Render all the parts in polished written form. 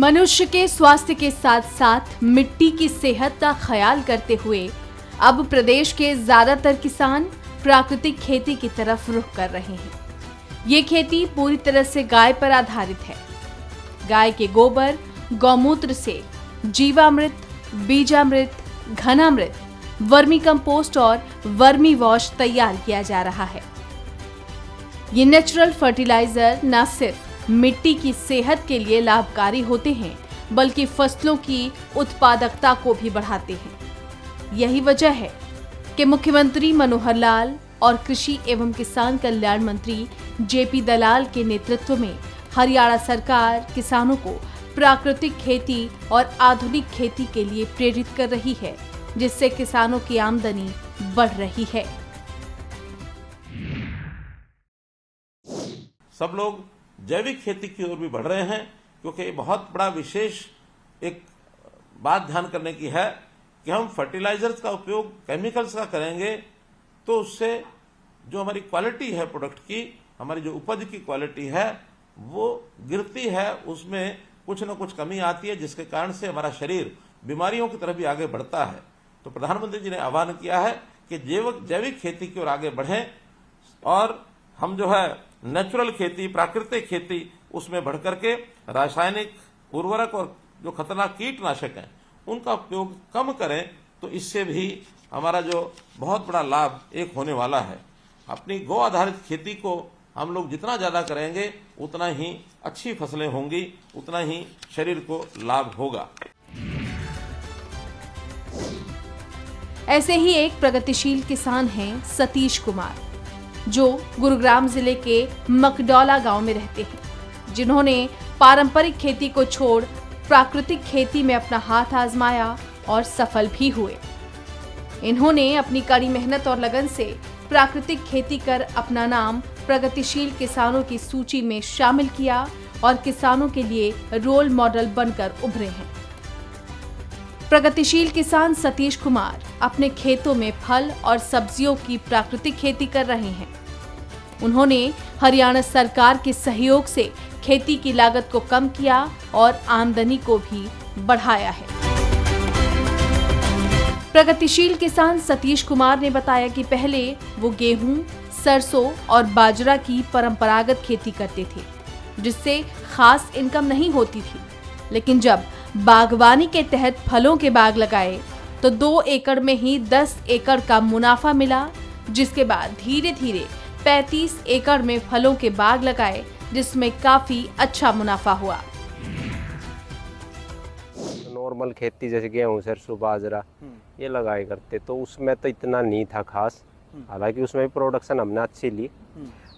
मनुष्य के स्वास्थ्य के साथ साथ मिट्टी की सेहत का ख्याल करते हुए अब प्रदेश के ज्यादातर किसान प्राकृतिक खेती की तरफ रुख कर रहे हैं। ये खेती पूरी तरह से गाय पर आधारित है। गाय के गोबर, गौमूत्र से जीवामृत, बीजामृत, घनामृत, वर्मी कंपोस्ट और वर्मी वॉश तैयार किया जा रहा है। ये नेचुरल फर्टिलाइजर न सिर्फ मिट्टी की सेहत के लिए लाभकारी होते हैं, बल्कि फसलों की उत्पादकता को भी बढ़ाते हैं। यही वजह है कि मुख्यमंत्री मनोहर लाल और कृषि एवं किसान कल्याण मंत्री जेपी दलाल के नेतृत्व में हरियाणा सरकार किसानों को प्राकृतिक खेती और आधुनिक खेती के लिए प्रेरित कर रही है, जिससे किसानों की आमदनी बढ़ रही है। सब लोग जैविक खेती की ओर भी बढ़ रहे हैं, क्योंकि बहुत बड़ा विशेष एक बात ध्यान करने की है कि हम फर्टिलाइजर्स का उपयोग केमिकल्स का करेंगे तो उससे जो हमारी क्वालिटी है प्रोडक्ट की, हमारी जो उपज की क्वालिटी है वो गिरती है, उसमें कुछ न कुछ कमी आती है, जिसके कारण से हमारा शरीर बीमारियों की तरफ भी आगे बढ़ता है। तो प्रधानमंत्री जी ने आह्वान किया है कि जैविक खेती की ओर आगे बढ़ें और हम जो है नेचुरल खेती, प्राकृतिक खेती, उसमें बढ़ करके रासायनिक उर्वरक और जो खतरनाक कीटनाशक हैं उनका उपयोग कम करें, तो इससे भी हमारा जो बहुत बड़ा लाभ एक होने वाला है। अपनी गौ आधारित खेती को हम लोग जितना ज्यादा करेंगे उतना ही अच्छी फसलें होंगी, उतना ही शरीर को लाभ होगा। ऐसे ही एक प्रगतिशील किसान हैं सतीश कुमार, जो गुरुग्राम जिले के मकडौला गांव में रहते हैं, जिन्होंने पारंपरिक खेती को छोड़ प्राकृतिक खेती में अपना हाथ आजमाया और सफल भी हुए। इन्होंने अपनी कड़ी मेहनत और लगन से प्राकृतिक खेती कर अपना नाम प्रगतिशील किसानों की सूची में शामिल किया और किसानों के लिए रोल मॉडल बनकर उभरे हैं। प्रगतिशील किसान सतीश कुमार अपने खेतों में फल और सब्जियों की प्राकृतिक खेती कर रहे हैं। उन्होंने हरियाणा सरकार के सहयोग से खेती की लागत को कम किया और आमदनी को भी बढ़ाया है। प्रगतिशील किसान सतीश कुमार ने बताया कि पहले वो गेहूं, सरसों और बाजरा की परंपरागत खेती करते थे, जिससे खास इनकम नहीं होती थी। लेकिन जब बागवानी के तहत फलों के बाग लगाए तो 2 एकड़ में ही 10 एकड़ का मुनाफा मिला, जिसके बाद धीरे धीरे 35 एकड़ में फलों के बाग लगाए, जिसमें काफी अच्छा मुनाफा हुआ। नॉर्मल खेती जैसे गेहूं, सरसों, बाजरा ये लगाए करते, तो उसमें तो इतना नहीं था खास। हालांकि उसमें भी प्रोडक्शन हमने अच्छी ली,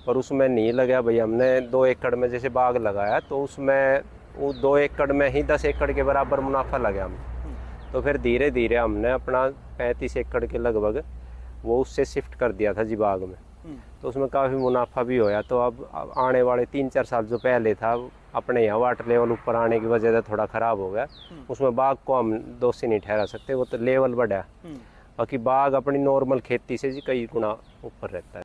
पर उसमें नहीं लगा भाई। हमने 2 एकड़ में जैसे बाग लगाया तो उसमें वो 2 एकड़ में ही 10 एकड़ के बराबर मुनाफा लगा हमें। तो फिर धीरे धीरे हमने अपना 35 एकड़ के लगभग वो उससे शिफ्ट कर दिया था जी बाग में, तो उसमें काफ़ी मुनाफा भी होया। तो अब आने वाले 3-4 साल जो पहले था, अपने यहाँ वाटर लेवल ऊपर आने की वजह से थोड़ा ख़राब हो गया। उसमें बाग को हम दोषी नहीं ठहरा सकते, वो तो लेवल बढ़ा। बाकी बाग अपनी नॉर्मल खेती से जी कई गुना ऊपर रहता है।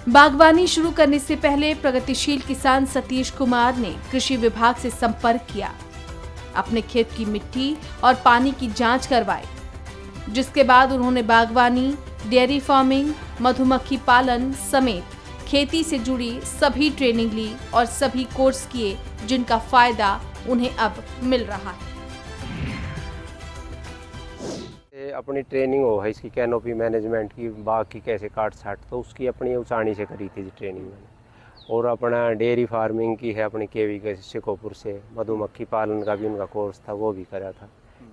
बागवानी शुरू करने से पहले प्रगतिशील किसान सतीश कुमार ने कृषि विभाग से संपर्क किया, अपने खेत की मिट्टी और पानी की जांच करवाई, जिसके बाद उन्होंने बागवानी, डेयरी फार्मिंग, मधुमक्खी पालन समेत खेती से जुड़ी सभी ट्रेनिंग ली और सभी कोर्स किए, जिनका फायदा उन्हें अब मिल रहा है। अपनी ट्रेनिंग हो है इसकी कैनोपी मैनेजमेंट की, बाग की कैसे काट छाट, तो उसकी अपनी उचानी से करी थी ट्रेनिंग मैंने। और अपना डेयरी फार्मिंग की है अपनी केवी के शिकोपुर से। मधुमक्खी पालन का भी उनका कोर्स था, वो भी करा था।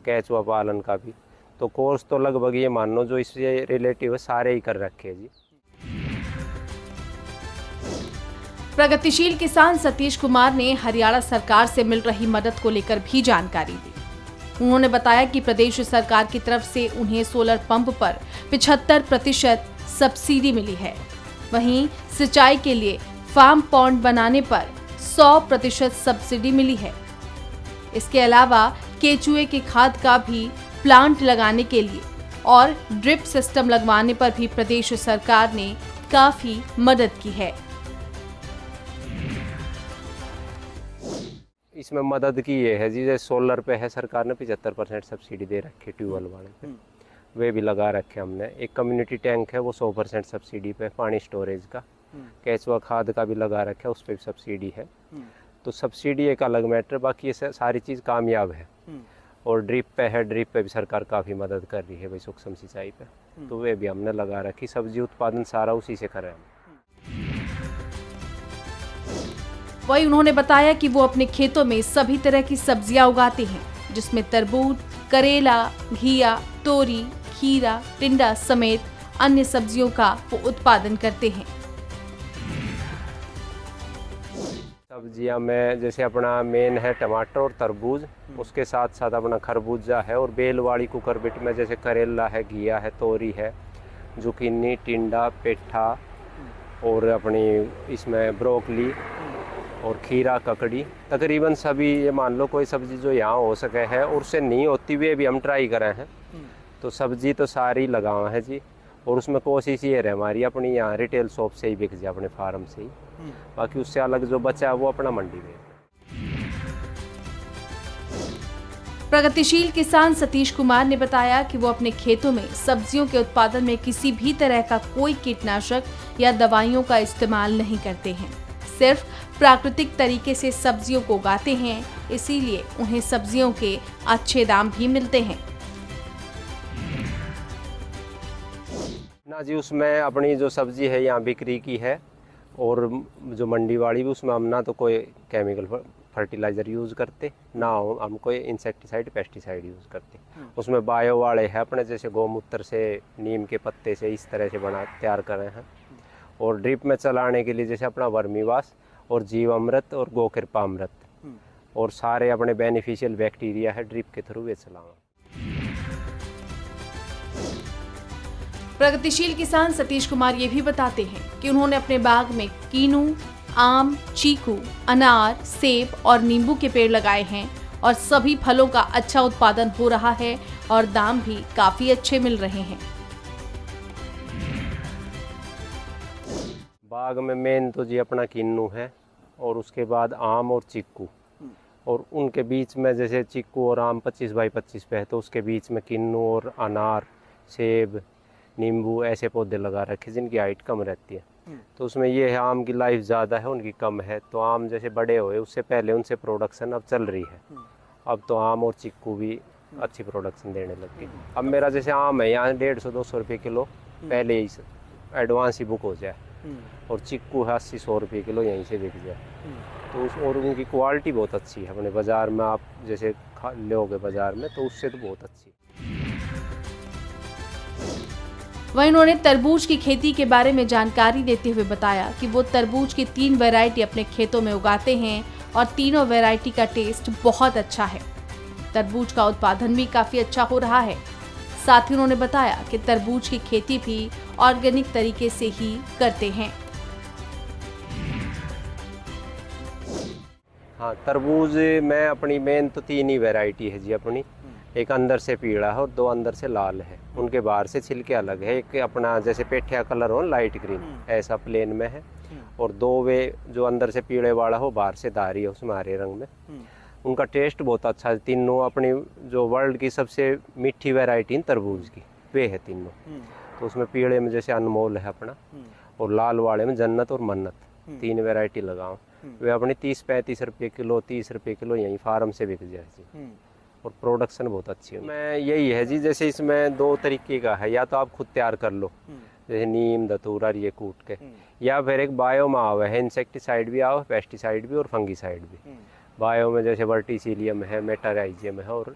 केचुआ पालन का भी। तो कोर्स तो लगभग ये मान लो जो इससे रिलेटिव है सारे ही कर रखे हैं जी। प्रगतिशील किसान सतीश कुमार ने हरियाणा सरकार से मिल रही मदद को लेकर भी जानकारी दी। उन्होंने बताया कि प्रदेश सरकार की तरफ से उन्हें सोलर पंप पर 75% सब्सिडी मिली है। वहीं सिंचाई के लिए फार्म पॉन्ड बनाने पर 100% सब्सिडी मिली है। इसके अलावा केचुए की खाद का भी प्लांट लगाने के लिए और ड्रिप सिस्टम लगवाने पर भी प्रदेश सरकार ने काफी मदद की है। इसमें मदद की ये है जी, जैसे सोलर पे है सरकार ने 75% सब्सिडी दे रखी है, ट्यूबवेल वाले पे वे भी लगा रखे हमने। एक कम्युनिटी टैंक है वो 100% सब्सिडी पे, पानी स्टोरेज का। केचुआ खाद का भी लगा रखा है, उस पर भी सब्सिडी है। तो सब्सिडी एक अलग मैटर, बाकी ये सारी चीज़ कामयाब है। और ड्रिप पे है, ड्रिप पे भी सरकार काफ़ी मदद कर रही है भाई, सूक्ष्म सिंचाई पे, तो वे भी हमने लगा रखी। सब्जी उत्पादन सारा उसी से कर रहे हैं। वही उन्होंने बताया कि वो अपने खेतों में सभी तरह की सब्जियां उगाते हैं, जिसमें तरबूज, करेला, घिया, तोरी, खीरा, टिंडा समेत अन्य सब्जियों का वो उत्पादन करते हैं। सब्जियां में जैसे अपना मेन है टमाटर और तरबूज, उसके साथ साथ अपना खरबूजा है, और बेलवाड़ी कुकरबिट में जैसे करेला है, घिया है, तोरी है, जुकीनी, टिंडा, पेठा, और अपनी इसमें ब्रोकली और खीरा, ककड़ी, तकरीबन सभी ये मान लो कोई सब्जी जो यहाँ हो सके है और उससे नहीं होती हुई भी हम ट्राई करे हैं। तो सब्जी तो सारी लगावा है जी, और उसमें कोशिश ये रहे हमारी अपनी यहाँ रिटेल शॉप से ही बिक जाए, अपने फार्म से ही। बाकी उससे अलग जो बचा है वो अपना मंडी में। प्रगतिशील किसान सतीश कुमार ने बताया कि वो अपने खेतों में सब्जियों के उत्पादन में किसी भी तरह का कोई कीटनाशक या दवाइयों का इस्तेमाल नहीं करते हैं, सिर्फ प्राकृतिक तरीके से सब्जियों को उगाते हैं, इसीलिए उन्हें सब्जियों के अच्छे दाम भी मिलते हैं। ना जी, उसमें अपनी जो सब्जी है यहाँ बिक्री की है, और जो मंडी वाली भी उसमें हम ना तो कोई केमिकल फर्टिलाइज़र यूज़ करते, ना हम कोई इंसेक्टिसाइड पेस्टिसाइड यूज़ करते। उसमें बायो वाले हैं अपने, जैसे गौमूत्र से, नीम के पत्ते से, इस तरह से तैयार कर रहे हैं। और ड्रिप में चलाने के लिए जैसे अपना वर्मीवास और जीवामृत और गोकृपामृत, और सारे अपने बेनिफिशियल बैक्टीरिया है, ड्रिप के थ्रू वे चलावा। प्रगतिशील किसान सतीश कुमार ये भी बताते हैं कि उन्होंने अपने बाग में कीनू, आम, चीकू, अनार, सेब और नींबू के पेड़ लगाए हैं, और सभी फलों का अच्छा उत्पादन हो रहा है और दाम भी काफी अच्छे मिल रहे हैं। बाग में मेन तो जी अपना किन्नू है, और उसके बाद आम और चीकू, और उनके बीच में जैसे चीकू और आम 25 बाई 25 पे है, तो उसके बीच में किन्नू और अनार, सेब, नींबू ऐसे पौधे लगा रखे जिनकी हाइट कम रहती है। तो उसमें ये है आम की लाइफ ज़्यादा है, उनकी कम है। तो आम जैसे बड़े हुए उससे पहले उनसे प्रोडक्शन अब चल रही है, अब तो आम और चीकू भी अच्छी प्रोडक्शन देने लग गई। अब मेरा जैसे आम है यहाँ 150-200 रुपये किलो पहले ही एडवांस ही बुक हो जाए, और चीकू है 80-100 रुपये किलो यहीं से बिक जाए। तो उस और उनकी क्वालिटी बहुत अच्छी है, अपने बाज़ार में आप जैसे लोगे बाज़ार में तो उससे तो बहुत अच्छी। वहीं उन्होंने तरबूज की खेती के बारे में जानकारी देते हुए बताया कि वो तरबूज की 3 वैरायटी अपने खेतों में उगाते हैं, और तीनों वैरायटी का टेस्ट बहुत अच्छा है। तरबूज का उत्पादन भी काफी अच्छा हो रहा है। साथ ही उन्होंने बताया कि तरबूज की खेती भी ऑर्गेनिक तरीके से ही करते हैं। हाँ, तरबूज में अपनी मेन तो 3 ही वैरायटी है जी अपनी। एक अंदर से पीला है और 2 अंदर से लाल है, उनके बाहर से छिलके अलग है। एक अपना जैसे पेठिया कलर हो लाइट ग्रीन ऐसा प्लेन में है, और 2 वे जो अंदर से पीले वाला हो बाहर से धारी है उसमें हरे रंग में। उनका टेस्ट बहुत अच्छा है। तीनों अपनी जो वर्ल्ड की सबसे मीठी वैरायटी तरबूज की वे है तीनों। तो उसमें पीले में जैसे अनमोल है अपना, और लाल वाले में जन्नत और मन्नत, 3 वैरायटी लगाओ। वे अपनी 30-35 रुपये किलो, 30 रुपये किलो यहीं फार्म से बिक जाए जी, और प्रोडक्शन बहुत अच्छी है। मैं यही है जी, जैसे इसमें 2 तरीके का है, या तो आप खुद तैयार कर लो जैसे नीम, धतूरा ये कूट के, या फिर एक बायो में आवा है, इंसेक्टिसाइड भी आवा, पेस्टिसाइड भी और फंगिसाइड भी। बायो में जैसे वर्टिसिलियम है, मेटाराइजियम है, और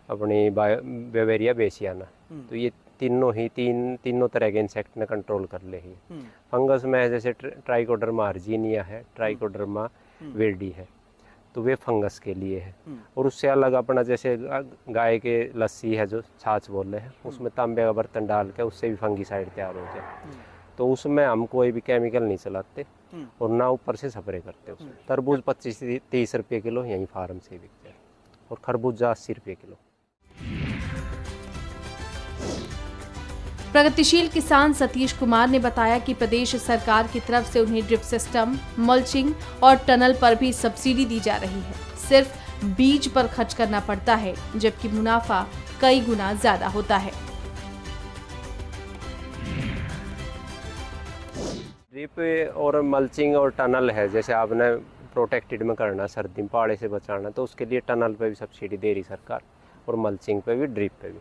अपनी बेवेरिया बेसियाना। तो ये तीनों तरह के इंसेक्ट ने कंट्रोल कर ले ही। फंगस में है जैसे ट्राइकोडर्मा अर्जीनिया है, ट्राइकोडर्मा विर्डी है, तो वे फंगस के लिए है। और उससे अलग अपना जैसे गाय के लस्सी है जो छाछ बोल रहे हैं, उसमें तांबे का बर्तन डाल के उससे भी फंगिसाइड तैयार हो जाए। तो उसमें हम कोई भी केमिकल नहीं चलाते और ना ऊपर से स्प्रे करते उसमें। तरबूज 25-30 रुपये किलो यहीं फार्म से बिक जाए, और खरबूजा 80 रुपये किलो। प्रगतिशील किसान सतीश कुमार ने बताया कि प्रदेश सरकार की तरफ से उन्हें ड्रिप सिस्टम, मल्चिंग और टनल पर भी सब्सिडी दी जा रही है। सिर्फ बीज पर खर्च करना पड़ता है, जबकि मुनाफा कई गुना ज्यादा होता है। ड्रिप और मल्चिंग और टनल है, जैसे आपने प्रोटेक्टेड में करना, सर्दी में पहाड़े से बचाना, तो उसके लिए टनल पे भी सब्सिडी दे रही सरकार, और मल्चिंग पे भी, ड्रिप पे भी।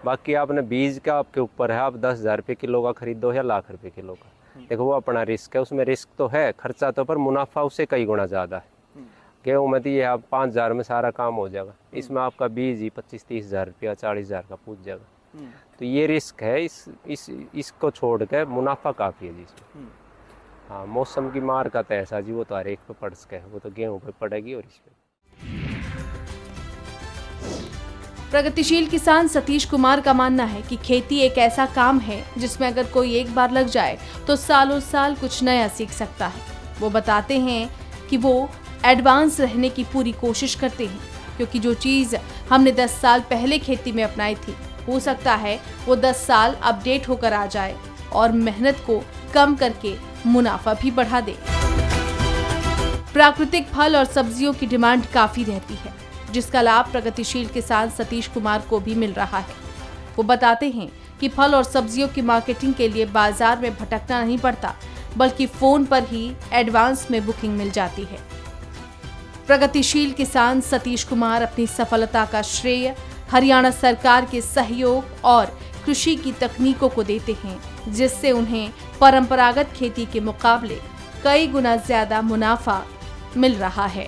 बाकी आपने बीज का आपके ऊपर है, आप 10,000 रुपये किलो का खरीदो या लाख रुपये किलो का, देखो वो अपना रिस्क है, उसमें रिस्क तो है, खर्चा तो, पर मुनाफा उससे कई गुना ज़्यादा है। गेहूँ में तो ये आप 5,000 में सारा काम हो जाएगा, इसमें आपका बीज ही 25-30,000 रुपया, 40,000 का पूछ जाएगा। तो ये रिस्क है, इसको छोड़ के मुनाफा काफ़ी है जी इसमें। हाँ, मौसम की मार का तो ऐसा जी, वो तो हर एक पे पड़ सके, वो तो गेहूँ पे पड़ेगी और इस पे। प्रगतिशील किसान सतीश कुमार का मानना है कि खेती एक ऐसा काम है जिसमें अगर कोई एक बार लग जाए तो सालों साल कुछ नया सीख सकता है। वो बताते हैं कि वो एडवांस रहने की पूरी कोशिश करते हैं, क्योंकि जो चीज़ हमने 10 साल पहले खेती में अपनाई थी, हो सकता है वो 10 साल अपडेट होकर आ जाए और मेहनत को कम करके मुनाफा भी बढ़ा दे। प्राकृतिक फल और सब्जियों की डिमांड काफी रहती है, जिसका लाभ प्रगतिशील किसान सतीश कुमार को भी मिल रहा है। वो बताते हैं कि फल और सब्जियों की मार्केटिंग के लिए बाजार में भटकना नहीं पड़ता, बल्कि फोन पर ही एडवांस में बुकिंग मिल जाती है। प्रगतिशील किसान सतीश कुमार अपनी सफलता का श्रेय हरियाणा सरकार के सहयोग और कृषि की तकनीकों को देते हैं, जिससे उन्हें परंपरागत खेती के मुकाबले कई गुना ज्यादा मुनाफा मिल रहा है।